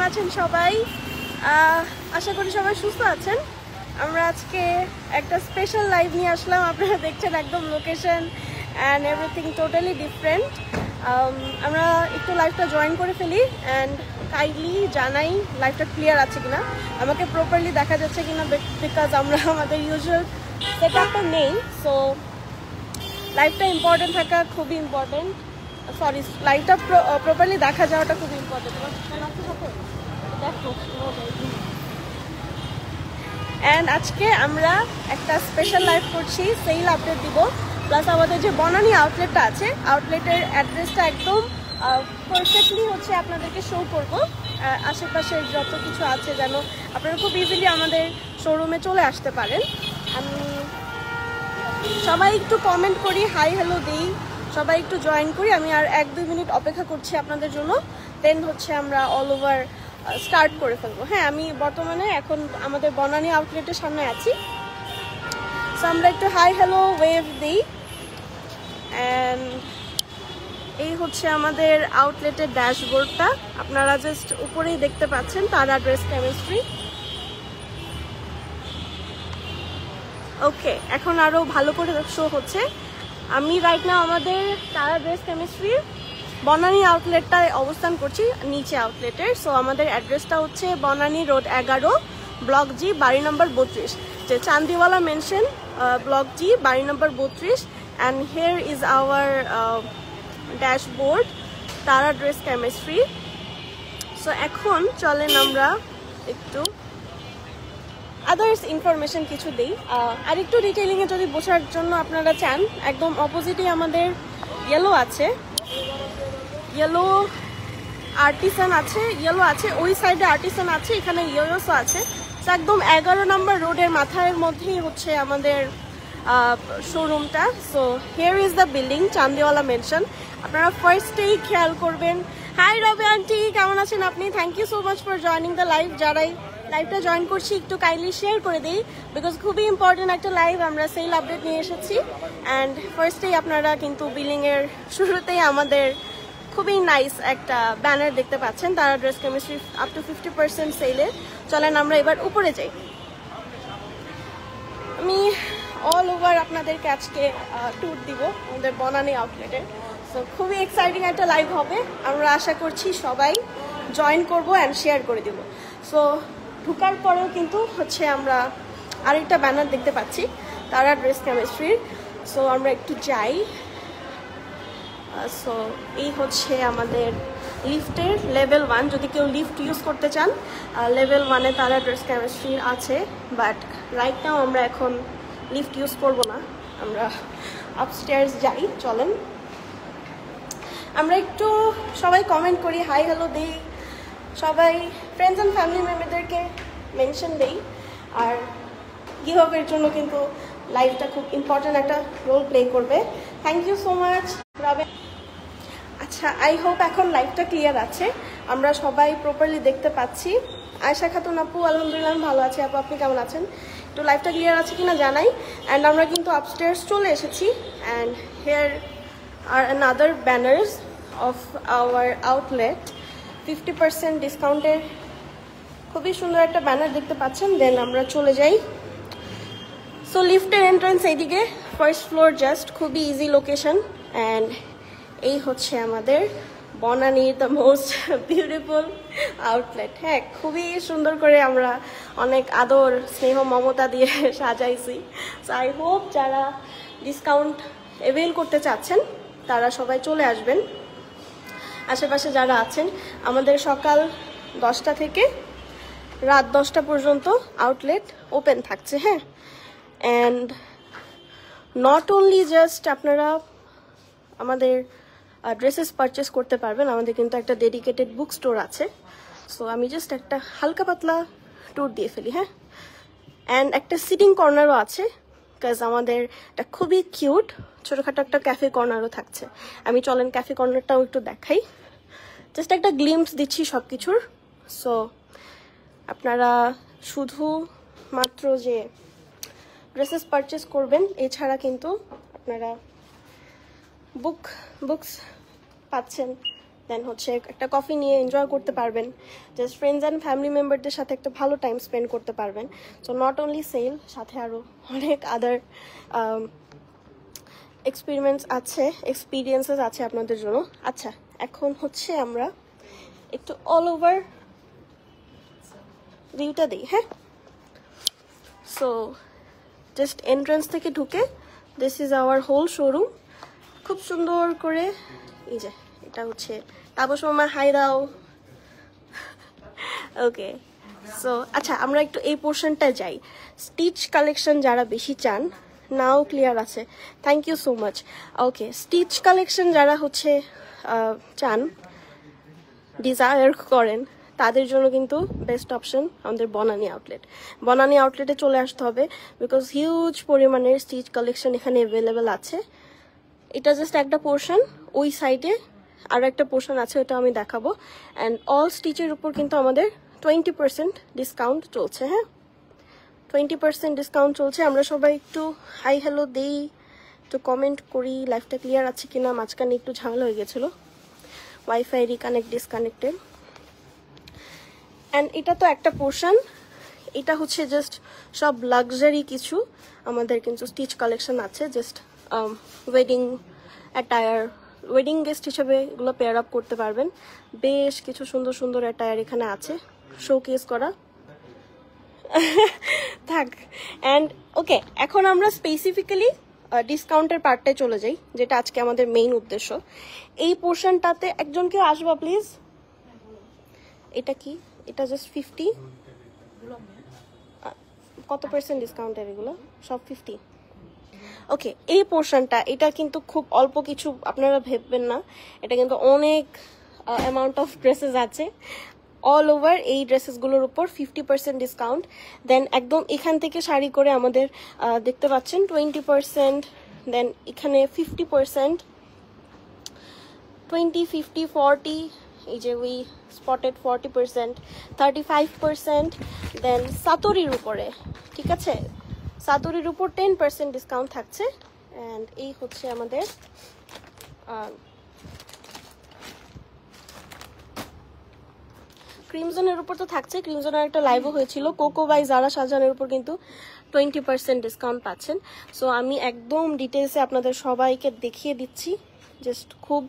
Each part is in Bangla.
আছেন সবাই? আশা করি সবাই সুস্থ আছেন। আমরা আজকে একটা স্পেশাল লাইভ নিয়ে আসলাম। আপনারা দেখছেন একদম location and everything totally different. আমরা একটু লাইভটা জয়েন করে ফেলি অ্যান্ড কাইন্ডলি জানাই লাইভটা ক্লিয়ার আছে কিনা, আমাকে প্রপারলি দেখা যাচ্ছে কিনা, বিকজ আমরা আমাদের ইউজুয়াল সেট আপটা নেই। সো লাইভটা ইম্পর্টেন্ট থাকা খুবই ইম্পর্টেন্ট, সরি লাইভটা প্রপারলি দেখা যাওয়াটা খুব ইম্পর্টেন্ট। দেখো অ্যান্ড আজকে আমরা একটা স্পেশাল লাইভ করছি, সেল আপডেট দিব, প্লাস আমাদের যে বনানী আউটলেটটা আছে আউটলেটের অ্যাড্রেসটা একদম পারফেক্টলি হচ্ছে আপনাদেরকে শো করব। আশেপাশের যত কিছু আছে যেন আপনারা খুব ইজিলি আমাদের শোরুমে চলে আসতে পারেন। আমি সবাই একটু কমেন্ট করি, হাই হ্যালো দিই, সবাই একটু জয়েন করি। আমি আর 1-2 মিনিট অপেক্ষা করছি আপনাদের জন্য, দেন হচ্ছে আমরা অল ওভার স্টার্ট করে ফেলবো। হ্যাঁ, আমি বর্তমানে এখন আমাদের বনানী আউটলেটের সামনে আছি। সো আমরা একটু হাই হ্যালো ওয়েভ দিই। অ্যান্ড এই হচ্ছে আমাদের আউটলেটের ড্যাশবোর্ডটা, আপনারা জাস্ট উপরেই দেখতে পাচ্ছেন তারা ড্রেস কেমিস্ট্রি। ওকে, এখন আরও ভালো করে শো হচ্ছে। আমি রাইট নাও আমাদের তারা ড্রেস কেমিস্ট্রি বনানী আউটলেটটায় অবস্থান করছি, নিচে আউটলেটের। সো আমাদের অ্যাড্রেসটা হচ্ছে বনানী রোড 11, ব্লক জি, বাড়ি নম্বর 32, যে চান্দিওয়ালা মেনশন, ব্লক জি, বাড়ি নম্বর 32। And here is our dashboard তারা ড্রেস কেমিস্ট্রি। সো এখন চলেন আমরা একটু আদার্স ইনফরমেশন কিছু দিই। আর একটু ডিটেইলিংয়ে যদি বোঝার জন্য আপনারা চান, একদম অপোজিটে আমাদের ইয়েলো আছে, ইয়েলো আর্টিসান আছে, ইয়েলো আছে, ওই সাইডে আর্টিসান আছে, এখানে ইয়েলোসও আছে। তো একদম 11 নম্বর রোডের মাথার মধ্যেই হচ্ছে আমাদের শোরুমটা। So here is the building, Chandiwala mansion. আপনারা ফার্স্টেই খেয়াল করবেন। হাই রবি আন্টি, কেমন আছেন আপনি? Thank you so much for joining the live. যারাই লাইভটা জয়েন করছি একটু কাইন্ডলি শেয়ার করে দিই, বিকজ খুবই ইম্পর্টেন্ট একটা লাইভ। আমরা সেল আপডেট নিয়ে এসেছি অ্যান্ড ফার্স্টেই আপনারা কিন্তু বিলিংয়ের শুরুতেই আমাদের খুবই নাইস একটা ব্যানার দেখতে পাচ্ছেন, তারা ড্রেস কেমিস্ট্রি আপ টু 50% সেলে। চলেন আমরা এবার উপরে যাই। আমি অল ওভার আপনাদেরকে আজকে ট্যুর দিব আমাদের বনানী আউটলেটের। সো খুবই এক্সাইটিং একটা লাইভ হবে, আমরা আশা করছি সবাই জয়েন করবো অ্যান্ড শেয়ার করে দিব। সো ঢুকার পরেও কিন্তু হচ্ছে আমরা আরেকটা ব্যানার দেখতে পাচ্ছি তারা ড্রেস কেমিস্ট্রির। সো আমরা একটু যাই। সো এই হচ্ছে আমাদের লিফটের লেভেল 1, যদি কেউ লিফট ইউজ করতে চান লেভেল 1-এ তারা ড্রেস কেমিস্ট্রি আছে। বাট রাইট নাও আমরা এখন লিফট ইউজ করব না, আমরা আপস্টেয়ার্স যাই। চলেন আমরা একটু সবাই কমেন্ট করি, হাই হ্যালো দিই, সবাই ফ্রেন্ডস অ্যান্ড ফ্যামিলি মেম্বারদেরকে মেনশন দেই। আর গিভআপের জন্য কিন্তু লাইভটা খুব ইম্পর্টেন্ট একটা রোল প্লে করবে। থ্যাংক ইউ সো মাচ রবে। আচ্ছা, আই হোপ এখন লাইভটা ক্লিয়ার আছে, আমরা সবাই প্রপারলি দেখতে পাচ্ছি। আয়েশা খাতুন আপু, আলহামদুলিল্লাহ ভালো আছে। আপু আপনি কেমন আছেন? একটু লাইভটা ক্লিয়ার আছে কিনা জানাই। অ্যান্ড আমরা কিন্তু আপস্টেয়ার্স চলে এসেছি। And here are another banners of our outlet, 50% ডিসকাউন্টের খুবই সুন্দর একটা ব্যানার দেখতে পাচ্ছেন। দেন আমরা চলে যাই। সো লিফটের এন্ট্রান্স এইদিকে, ফার্স্ট ফ্লোর জাস্ট, খুবই ইজি লোকেশন। অ্যান্ড এই হচ্ছে আমাদের Banani the most beautiful outlet. হ্যাঁ, খুবই সুন্দর করে আমরা অনেক আদর স্নেহ মমতা দিয়ে সাজাইছি। সো আই হোপ যারা ডিসকাউন্ট অ্যাভেল করতে চাচ্ছেন তারা সবাই চলে আসবেন। আশেপাশে যারা আছেন, আমাদের সকাল 10টা থেকে রাত 10টা পর্যন্ত আউটলেট ওপেন থাকছে। হ্যাঁ, অ্যান্ড নট অনলি জাস্ট আপনারা আমাদের ড্রেসেস পারচেস করতে পারবেন, আমাদের কিন্তু একটা ডেডিকেটেড বুক স্টোর আছে। সো আমি জাস্ট একটা হালকা পাতলা ট্যুর দিয়ে ফেলি। হ্যাঁ, অ্যান্ড একটা সিটিং কর্নারও আছে, বিকজ আমাদের একটা খুবই কিউট ছোটোখাটো একটা ক্যাফে কর্নারও থাকছে। আমি চলেন ক্যাফে কর্নারটাও একটু দেখাই, জাস্ট একটা গ্লিম্পস দিচ্ছি সব কিছুর। সো আপনারা শুধু মাত্র যে ড্রেসেস পারচেস করবেন, এছাড়া কিন্তু আপনারা বুকস পাচ্ছেন, দেন হচ্ছে একটা কফি নিয়ে এনজয় করতে পারবেন, জাস্ট ফ্রেন্ডস অ্যান্ড ফ্যামিলি মেম্বারদের সাথে একটা ভালো টাইম স্পেন্ড করতে পারবেন। সো নট অনলি সেল, সাথে আরও অনেক আদার এক্সপিরিয়েন্সেস আছে আপনাদের জন্য। আচ্ছা, এখন হচ্ছে আমরা একটু অল ওভার ভিউটা দিই। হ্যাঁ, সো জাস্ট এন্ট্রান্স থেকে ঢুকে this is our whole showroom. খুব সুন্দর করে এই যে এটা হচ্ছে তাপস মামা, হাই দাও। ওকে, সো আচ্ছা আমরা একটু এই পোর্শনটা যাই। স্টিচ কালেকশন যারা বেশি চান, নাও ক্লিয়ার আছে, thank you so much. Okay, stitch collection যারা হচ্ছে চান, ডিজায়ার করেন, তাদের জন্য কিন্তু বেস্ট অপশন আমাদের বনানী আউটলেট। বনানী আউটলেটে চলে আসতে হবে, বিকজ হিউজ পরিমাণের স্টিচ কালেকশন এখানে অ্যাভেলেবেল আছে। এটা জাস্ট একটা পোর্শন, ওই সাইডে আরও একটা পোর্শন আছে, ওটা আমি দেখাবো। অ্যান্ড অল স্টিচের উপর কিন্তু আমাদের 20% ডিসকাউন্ট চলছে। হ্যাঁ, 20% ডিসকাউন্ট চলছে। আমরা সবাই একটু হাই হ্যালো দেই, একটু কমেন্ট করি, লাইফটা ক্লিয়ার আছে কিনা। মাঝখানে একটু ঝামেলা হয়ে গেছিলো, ওয়াইফাই রিকানেক্ট ডিসকানেক্টেড। অ্যান্ড এটা তো একটা পোর্শন, এটা হচ্ছে জাস্ট সব লাক্সারি কিছু আমাদের কিন্তু স্টিচ কালেকশন আছে। Just wedding attire, wedding guest হিসেবে এগুলো পেয়ার আপ করতে পারবেন। বেশ কিছু সুন্দর সুন্দর অ্যাটায়ার এখানে আছে শোকেস করা। থাক। অ্যান্ড ওকে, এখন আমরা স্পেসিফিক্যালি ডিসকাউন্টের পার্টটায় চলে যাই, যেটা আজকে আমাদের মেইন উদ্দেশ্য। এই পোর্শনটাতে একজন কেউ আসবা প্লিজ। এটা কি? এটা জাস্ট 50। কত পার্সেন্ট ডিসকাউন্টের এগুলো? সব 50। ওকে, এই পোর্শনটা, এটা কিন্তু খুব অল্প কিছু, আপনারা ভেববেন না, এটা কিন্তু অনেক অ্যামাউন্ট অফ ড্রেসেস আছে। অল ওভার এই ড্রেসেসগুলোর উপর 50% ডিসকাউন্ট। দেন একদম এখান থেকে শাড়ি করে আমাদের দেখতে পাচ্ছেন 20%, দেন এখানে 50%, 20, 50, 40, এই যে উই স্পটেড 40%, 35%। দেন সাতরির উপরে, ঠিক আছে, সাতরির উপর 10% ডিসকাউন্ট থাকছে। অ্যান্ড এই হচ্ছে আমাদের ক্রিমজনের উপর তো থাকছে, ক্রিমজনের একটা লাইভও হয়েছিল। কোকো বাই জারা শাহজাহানের উপর কিন্তু 20% ডিসকাউন্ট পাচ্ছেন। সো আমি একদম ডিটেলসে আপনাদের সবাইকে দেখিয়ে দিচ্ছি। জাস্ট খুব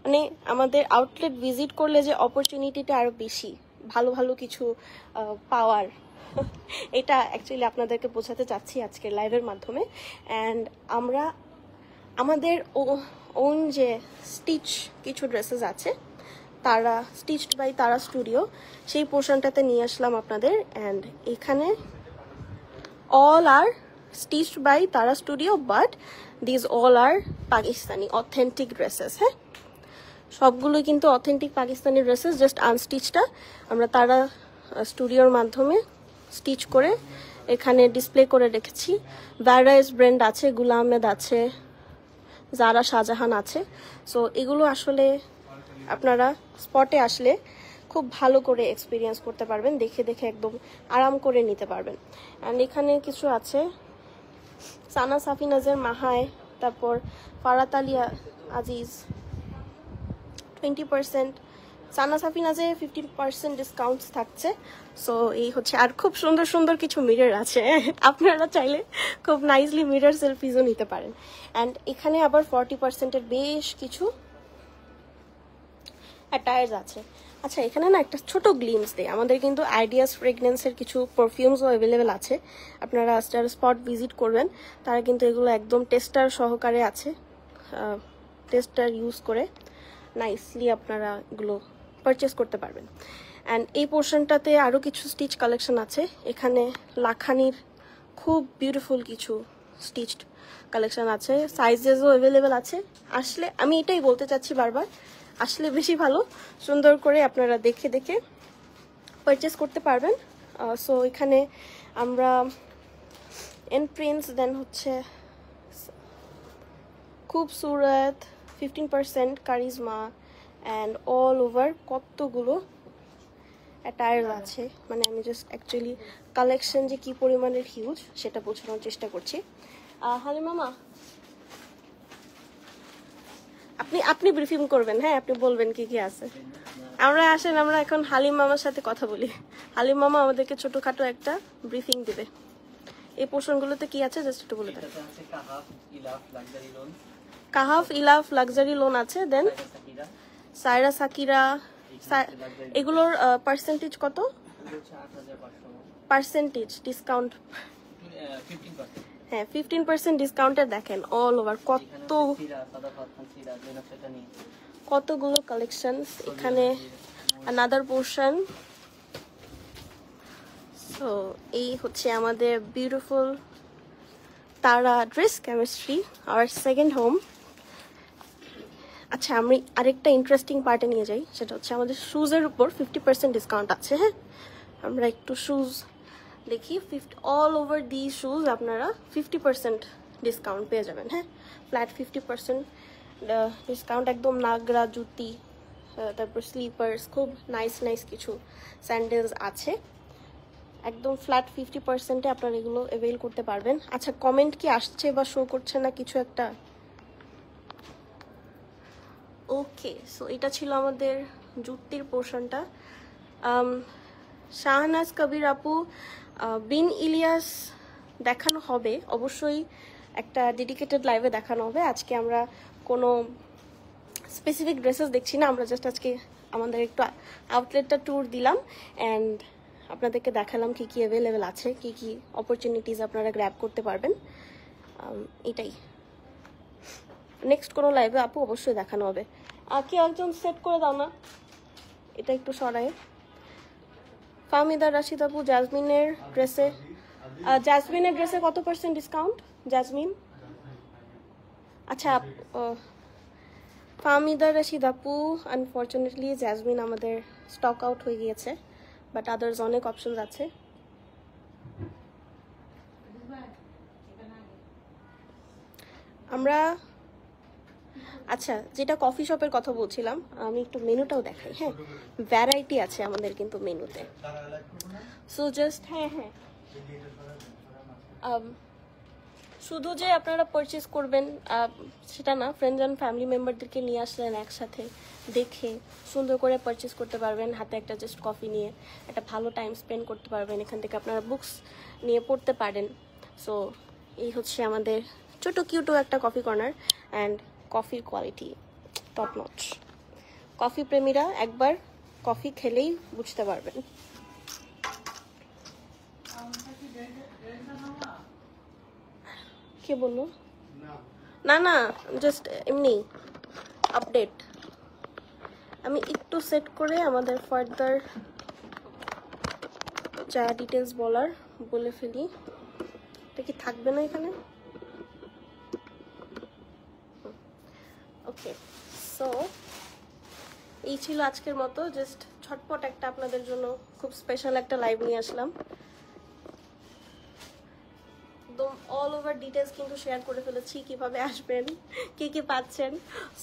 মানে আমাদের আউটলেট ভিজিট করলে যে অপরচুনিটিটা আরও বেশি ভালো ভালো কিছু পাওয়ার, এটা অ্যাকচুয়ালি আপনাদেরকে বোঝাতে চাচ্ছি আজকের লাইভের মাধ্যমে। অ্যান্ড আমরা আমাদের ওন যে স্টিচ কিছু ড্রেসেস আছে, তারা স্টিচড বাই তারা স্টুডিও, সেই পোর্শনটাতে নিয়ে আসলাম আপনাদের। অ্যান্ড এখানে all are stitched by Tara studio, but these all are Pakistani authentic dresses. হ্যাঁ, সবগুলোই কিন্তু অথেন্টিক পাকিস্তানি ড্রেসেস, জাস্ট আনস্টিচটা আমরা তারা স্টুডিওর মাধ্যমে স্টিচ করে এখানে ডিসপ্লে করে রেখেছি। ভ্যারাইস ব্র্যান্ড আছে, গুল আহমেদ আছে, জারা শাহজাহান আছে। সো এগুলো আসলে আপনারা স্পটে আসলে খুব ভালো করে এক্সপিরিয়েন্স করতে পারবেন, দেখে দেখে একদম আরাম করে নিতে পারবেন। অ্যান্ড এখানে কিছু আছে সানা সাফিনাজের মাহায়, তারপর ফারাত আলী আজিজ 20%, সানা সাফিনাজে 15% ডিসকাউন্ট থাকছে। সো এই হচ্ছে, আর খুব সুন্দর সুন্দর কিছু মিরর আছে, আপনারা চাইলে খুব নাইসলি মিরর সেলফিজও নিতে পারেন। অ্যান্ড এখানে আবার 40%-এর বেশ কিছু অ্যাটায়ার্স আছে। আচ্ছা, এখানে না একটা ছোট গ্লিমস দেয়, আমাদের কিন্তু আইডিয়াস ফ্রেগনেন্সের কিছু পারফিউমসও অ্যাভেলেবেল আছে। আপনারা যারা স্পট ভিজিট করবেন তারা কিন্তু এগুলো একদম টেস্টার সহকারে আছে, টেস্টার ইউজ করে নাইসলি আপনারা এগুলো পারচেস করতে পারবেন। অ্যান্ড এই পোর্শনটাতে আরও কিছু স্টিচ কালেকশন আছে। এখানে লাখানির খুব বিউটিফুল কিছু স্টিচড কালেকশন আছে, সাইজেসও অ্যাভেলেবেল আছে। আসলে আমি এটাই বলতে চাচ্ছি বারবার, আসলে বেশি ভালো, সুন্দর করে আপনারা দেখে দেখে পারচেস করতে পারবেন। সো এখানে আমরা প্রিন্টস, দেন হচ্ছে খুবসুরত 15%, কারিজমা, অ্যান্ড অল ওভার কতগুলো অ্যাটায়ার আছে। মানে আমি জাস্ট অ্যাকচুয়ালি কালেকশন যে কি পরিমাণের হিউজ সেটা বোঝানোর চেষ্টা করছি। হালিমামা আপনি ব্রিফিং করবেন, হ্যাঁ আপনি বলবেন কি কি আছে। আমরা এখন হালিম মামার সাথে কথা বলি। হালিম মামা আমাদেরকে ছোটখাটো একটা ব্রিফিং দিবে। এই পোর্শনগুলোতে কি আছে জাস্ট একটু বলে দেন। কাহাফ ইলাফ লাক্সারি লোন আছে, দেন সায়রা সাকিরা, এগুলোর পার্সেন্টেজ কত? পার্সেন্টেজ ডিসকাউন্ট, হ্যাঁ 15% ডিসকাউন্টের দেখেন অল ওভার কতগুলো কালেকশনস এখানে। Another portion. সো এই হচ্ছে আমাদের বিউটিফুল তারা dress chemistry, our second home. আচ্ছা আমি আরেকটা ইন্টারেস্টিং পার্টে নিয়ে যাই, সেটা হচ্ছে আমাদের শুজের উপর 50% ডিসকাউন্ট আছে। হ্যাঁ আমরা একটু শুজ দেখি। অল ওভার দি শুজ আপনারা 50% ডিসকাউন্ট পেয়ে যাবেন। হ্যাঁ ফ্ল্যাট 50% ডিসকাউন্ট, একদম নাগরা জুতি, তারপর স্লিপার্স, খুব নাইস কিছু স্যান্ডেলস আছে, একদম ফ্ল্যাট 50%-এ আপনারা এগুলো অ্যাভেল করতে পারবেন। আচ্ছা কমেন্ট কি আসছে বা শো করছে না কিছু একটা? ওকে, সো এটা ছিল আমাদের জুতির পোর্শনটা। শাহনাজ কবির আপু, বিন ইলিয়াস দেখানো হবে অবশ্যই, একটা ডেডিকেটেড লাইভে দেখানো হবে। আজকে আমরা কোনো স্পেসিফিক ড্রেসেস দেখছি না, আমরা জাস্ট আজকে আমাদের একটু আউটলেটটা ট্যুর দিলাম অ্যান্ড আপনাদেরকে দেখালাম কি কি অ্যাভেলেবেল আছে, কি কি অপরচুনিটিস আপনারা গ্র্যাব করতে পারবেন। এটাই, নেক্সট কোনো লাইভে আপু অবশ্যই দেখানো হবে। কেউ একজন সেট করে দাও না, এটা একটু সরাই। ফাহমিদা রাশিদ আপু, জাসমিনের ড্রেসে কত পার্সেন্ট ডিসকাউন্ট? জাসমিন, আচ্ছা ফাহমিদা রাশিদ আপু, আনফর্চুনেটলি জাসমিন আমাদের স্টক আউট হয়ে গিয়েছে, বাট আদার্স অনেক অপশনস আছে। আমরা আচ্ছা যেটা কফি শপের কথা বলছিলাম, আমি একটু মেনুটাও দেখাই। হ্যাঁ ভ্যারাইটি আছে আমাদের কিন্তু মেনুতে। সো জাস্ট হ্যাঁ শুধু যে আপনারা পারচেস করবেন সেটা না, ফ্রেন্ডস অ্যান্ড ফ্যামিলি মেম্বারদেরকে নিয়ে আসলেন, একসাথে দেখে সুন্দর করে পারচেস করতে পারবেন, হাতে একটা জাস্ট কফি নিয়ে একটা ভালো টাইম স্পেন্ড করতে পারবেন। এখান থেকে আপনারা বুকস নিয়ে পড়তে পারেন। সো এই হচ্ছে আমাদের ছোটো কিউটো একটা কফি কর্নার অ্যান্ড কফির কোয়ালিটি টপ নচ। কফি প্রেমীরা একবার কফি খেলেই বুঝতে পারবেন। কে বললো? না জাস্ট এমনি আপডেট। আমি একটু সেট করে আমাদের ফার্দার যা ডিটেলস বলে ফেলি। এটা কি থাকবে না এখানে? ওকে, সো এই ছিল আজকের মতো, জাস্ট ছটপট একটা আপনাদের জন্য খুব স্পেশাল একটা লাইভ নিয়ে আসলাম। একদম অল ওভার ডিটেলস কিন্তু শেয়ার করে ফেলেছি, কিভাবে আসবেন, কি পাচ্ছেন।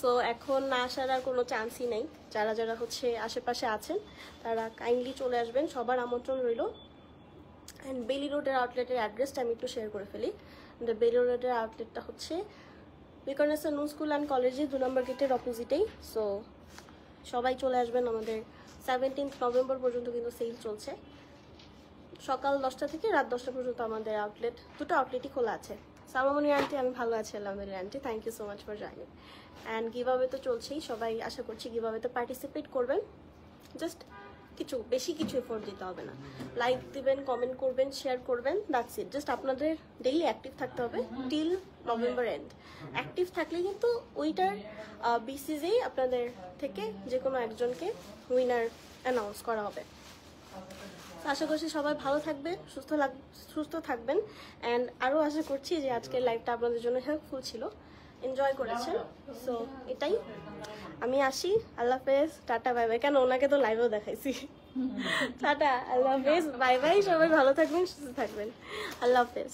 সো এখন না আসার আর কোনো চান্সই নেই। যারা হচ্ছে আশেপাশে আছেন তারা কাইন্ডলি চলে আসবেন, সবার আমন্ত্রণ রইল। অ্যান্ড বেলি রোডের আউটলেটের অ্যাড্রেসটা আমি একটু শেয়ার করে ফেলি। বেলি রোডের আউটলেটটা হচ্ছে বিকনেসা নুন স্কুল অ্যান্ড কলেজে 2 নম্বর গেটের অপোজিটেই। সো সবাই চলে আসবেন, আমাদের 17 নভেম্বর পর্যন্ত কিন্তু সেল চলছে, সকাল 10টা থেকে রাত 10টা পর্যন্ত আমাদের আউটলেট, দুটো আউটলেটই খোলা আছে। সামামনি আন্টি, আমি ভালো আছি আলহামদুলিল্লাহ aunty, thank you so much for joining. And giveaway তো চলছেই, সবাই আশা করছি গিভঅ্যাওয়েতে পার্টিসিপেট করবেন। জাস্ট বেশি কিছু এফোর্ট দিতে হবে না, লাইক দিবেন, কমেন্ট করবেন, শেয়ার করবেন, দ্যাটস ইট। জাস্ট আপনাদের ডেইলি অ্যাক্টিভ থাকতে হবে টিল নভেম্বর এন্ড। অ্যাক্টিভ থাকলে কিন্তু ওইটার বিসিজেই আপনাদের থেকে যে কোনো একজনকে উইনার অ্যানাউন্স করা হবে। আশা করছি সবাই ভালো থাকবে, সুস্থ থাকবেন। অ্যান্ড আরও আশা করছি যে আজকের লাইভটা আপনাদের জন্য হেল্পফুল ছিল, এনজয় করেছেন। সো এটাই, আমি আসি, আল্লাহ হাফেজ, টাটা বাই বাই। কেন, ওনাকে তো লাইভেও দেখাইছি। টাটা, আল্লাহ হাফেজ, বাই বাই, সবাই ভালো থাকবেন, সুস্থ থাকবেন, আল্লাহ হাফেজ।